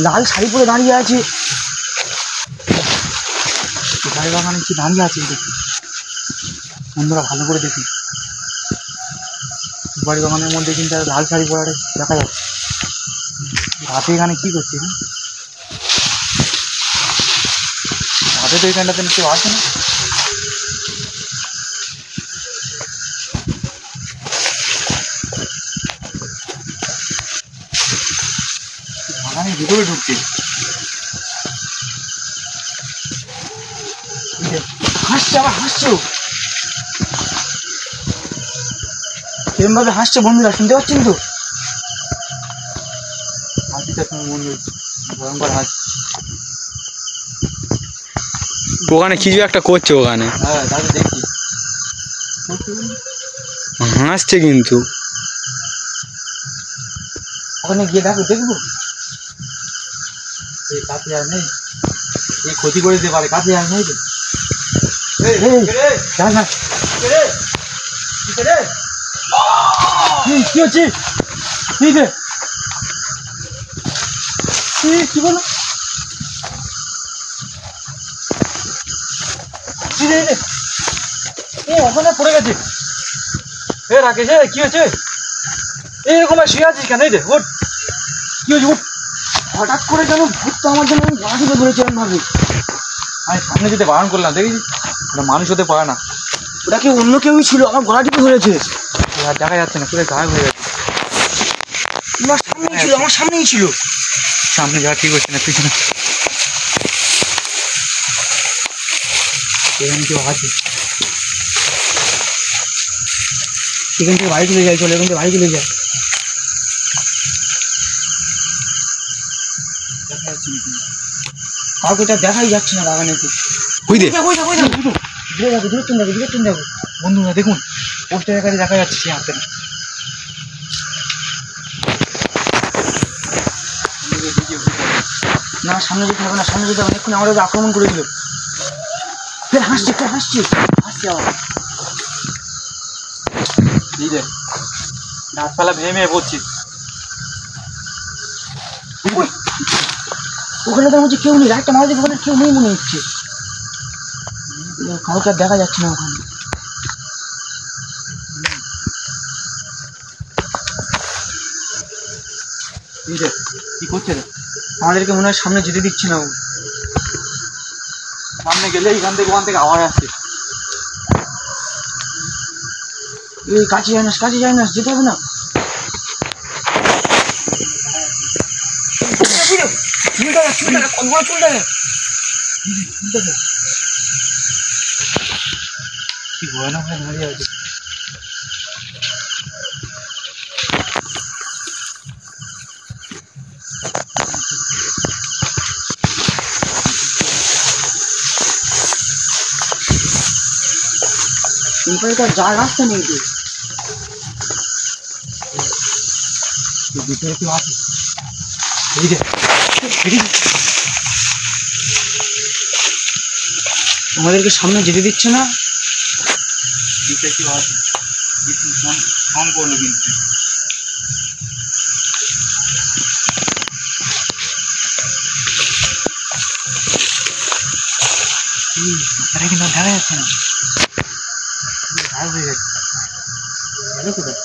লাল শাড়ি পরে দাঁড়িয়ে আছে, সুপারি বাগানে কি দাঁড়িয়ে আছে দেখি বন্ধুরা, ভালো করে দেখি। সুপারি বাগানের মধ্যে কিন্তু লাল শাড়ি পরে দেখা যাচ্ছে। রাতে এখানে কি করছে? রাতে তো এখানটাতে কেউ আসে না। বাগানের ভিতরে ঢুকছে, হাসছে, আবার হাসছে, কেমন ভাবে হাসছে বন্ধুরা, শুনতে পাচ্ছেন তো? হাসিটা তোমার বন্ধু ভয়ঙ্কর হাস। ওখানে কিছু একটা করছে ওখানে। হ্যাঁ তাহলে দেখি, হাসছে কিন্তু। ওখানে গিয়ে দেখবো কাছে আর নেই, এই ক্ষতি করে দিতে পারে, কাছে আর নেই তো। কি হচ্ছে? কি বলো? ওখানে পড়ে গেছে। রাকেশ, কি হয়েছে? এরকম শুয়ে আছিস কেন? কি হয়েছে? উঠ। হঠাৎ করে কেন ভূত তো আমার জন্য গলা টিপে ধরেছে এরকম ভাবে। আমি সামনে যেতে বারণ করলাম, দেখি ওটা মানুষ হতে পারে না, ওটা কি অন্য কেউই ছিল, আমার গলা টিপে ধরেছে। আর দেখা যাচ্ছে না, পুরো গায়েব হয়ে গেছে। আমার সামনেই ছিল, আমার সামনেই ছিল। সামনে যাওয়া ঠিক হচ্ছে না, পিছনে এখানে কেউ আছে। এখান থেকে বাড়ি চলে যায়, চলে এখান থেকে বাড়ি চলে যায়। কাউকে তো দেখাই যাচ্ছে না বাগানেতে। বন্ধুরা দেখুন, পোস্টারের কাছে দেখা যাচ্ছে সে হাতে না। সামনে যেতে হবে না, সামনে যেতে হবে না, এক্ষুনি আমাদের আক্রমণ করে দিল। হাসছে, হাসছে, হাসছে আবার। গাছপালা ভেঙে ভেঙে পড়ছে। ওখানে তো হচ্ছে কেউ নেই, রাতটা মারা দেখে ওখানে কেউ নেই মনে হচ্ছে, কাউকে আর দেখা যাচ্ছে না ওখানে। কি করছে রে? আমাদেরকে মনে হয় সামনে যেতে দিচ্ছে না। সামনে গেলে এখান থেকে ওখান থেকে আওয়াজ আসছে। কাছে যায় না, কাছে যায় না, যেতে হবে না। কি ভয়ানক ভাবে দাঁড়িয়ে আছে। যা রাস্তা নেই তো, ভিতরে কেউ আছে। আমাদেরকে সামনে যেতে দিচ্ছে না। ভিতরে কেউ আছে, ফোন করলো কিন্তু। তারা কিন্তু দেখা যাচ্ছে না, গায়েব হয়ে গেছে। গেল কোথায়?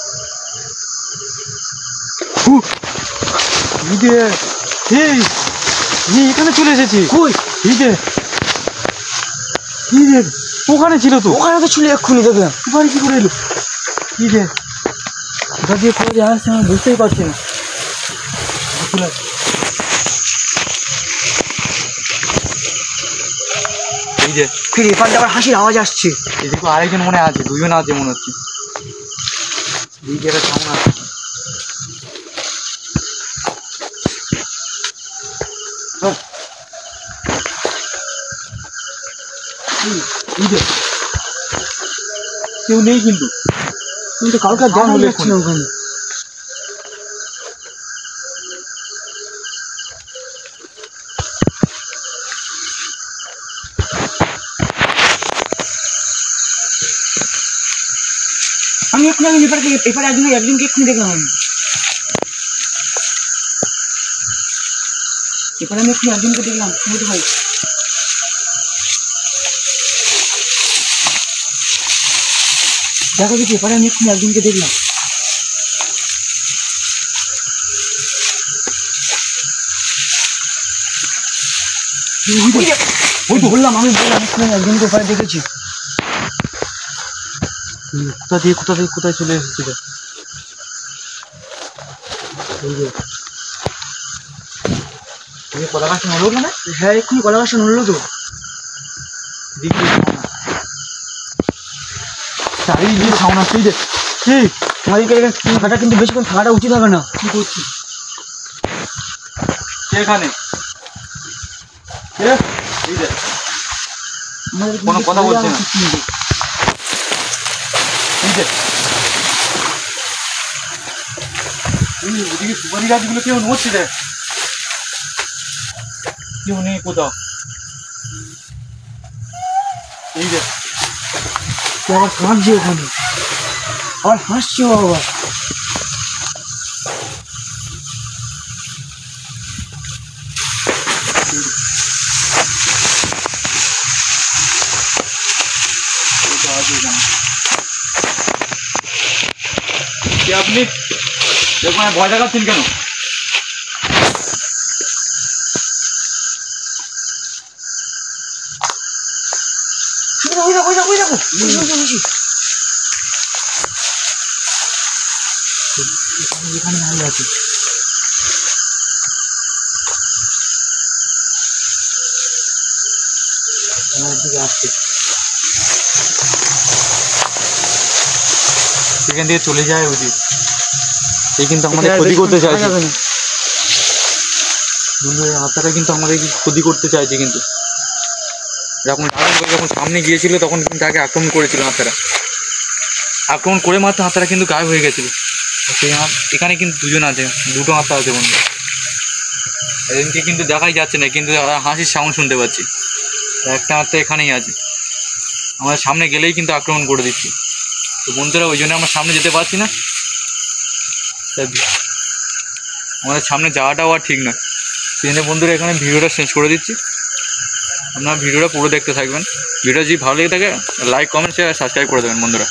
এখানে চলে এসেছি। কই? ওখানে ছিল তো, ওখানে তো ছিল এক্ষুনি। দেখে বাড়ি কি করে এলো? কোথা দিয়ে কোথা দিয়ে আসছে আমি বুঝতেই পারছি না। এখানটা আবার হাসির আওয়াজ আসছে। এদিকে আরেকজন মনে আছে, দুজন আছে মনে হচ্ছে। সামনে আছে। কেউ নেই কিন্তু, কাউকে দেখা যাচ্ছে না ওখানে। আমি এক্ষুনি এপারে একজনকে এক্ষুনি দেখলাম আমি এপারে আমি এক্ষুনি একজনকে দেখলাম শুনতে ভাই দেখো দেখি এপারে আমি এক্ষুনি একজনকে দেখলাম বললাম এক্ষুনি একজনকে এপারে দেখেছি কোথায় চলে এসেছিল কলা গাছটা নড়লো না হ্যাঁ এক্ষুনি কলা গাছটা নড়লো তো দেখি চারিদিকে সাউন্ড আসছে যে আমাদেরকে থাকাটা কিন্তু বেশিক্ষণ থাকাটা উচিত হবে না কি করছি এখানে কোনো কথা বলছে না ওদিকে সুপারি গাছগুলো কেউ নড়ছে দেখ কেউ নেই কোথাও এই দেখ আবার কাঁদছে ওখানে আবার হাসছে আবার আপনি দেখুন ভয় দেখাচ্ছেন কেন এখানে ভালো আছে আমার দিকে আসছে সেখান থেকে চলে যায় উচিত এই কিন্তু আমাদের ক্ষতি করতে চাইছে বন্ধু এই আত্মাটা কিন্তু আমাদের ক্ষতি করতে চাইছে কিন্তু যখন সামনে গিয়েছিল তখন কিন্তু তাকে আক্রমণ করেছিল আত্মারা আক্রমণ করে মাত্র আত্মারা কিন্তু গায়েব হয়ে গেছিল সেই এখানে কিন্তু দুজন আছে দুটো আত্মা আছে বন্ধু এদিনকে কিন্তু দেখাই যাচ্ছে না কিন্তু হাসির সাউন্ড শুনতে পাচ্ছি একটা আত্মা এখানেই আছে আমাদের সামনে গেলেই কিন্তু আক্রমণ করে দিচ্ছি তো বন্ধুরা ওই জন্য আমরা সামনে যেতে পারছি না আমাদের সামনে যাওয়াটাও আর ঠিক নয় সেই জন্য বন্ধুরা এখানে ভিডিওটা শেষ করে দিচ্ছি আপনারা ভিডিওটা পুরো দেখতে থাকবেন ভিডিও যদি ভালো লেগে থাকে লাইক কমেন্ট শেয়ার সাবস্ক্রাইব করে দেবেন বন্ধুরা